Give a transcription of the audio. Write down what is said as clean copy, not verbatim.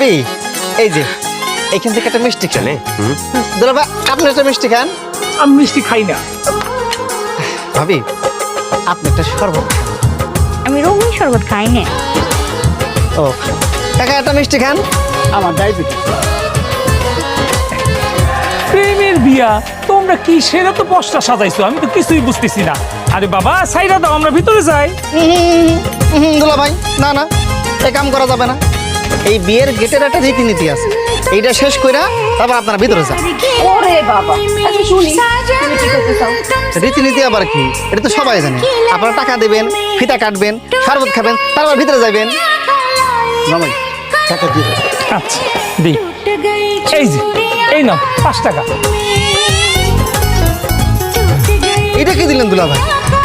ভাবি এই যে এইখান থেকে একটা মিষ্টি খান। দুলা ভাই আপনি একটা মিষ্টি খান। আমি মিষ্টি খাই না। ভাবি আপনি একটা শরবত খান। আমি রঙিন শরবত খাই না। ও কাকা একটা মিষ্টি খান। আমার ডায়াবেটিস। প্রেমের বিয়া তোমরা কি সেটা তো পশটা সাজাইছো, আমি তো কিছুই বুঝতেছি না। আরে বাবা সাইরা দাও, আমরা ভিতরে যাই। দুলা ভাই না না এই কাম করা যাবে না। এই বিয়ের গেটের একটা রীতিনীতি আছে, এইটা শেষ কইরা তারপর আপনারা ভিতরে যান। ওরে বাবা, আচ্ছা শুনি তুমি কি করতে চাও? রীতিনীতি আবার কি, এটা তো সবাই জানে। আপনারা টাকা দেবেন, ফিতা কাটবেন, শরবত খাবেন, তারপর ভিতরে যাবেন। জামাই টাকা দিয়ে দাও। আচ্ছা দিই, এই যে এই নাও 5 টাকা। এটা কি দিলেন দুলা ভাই?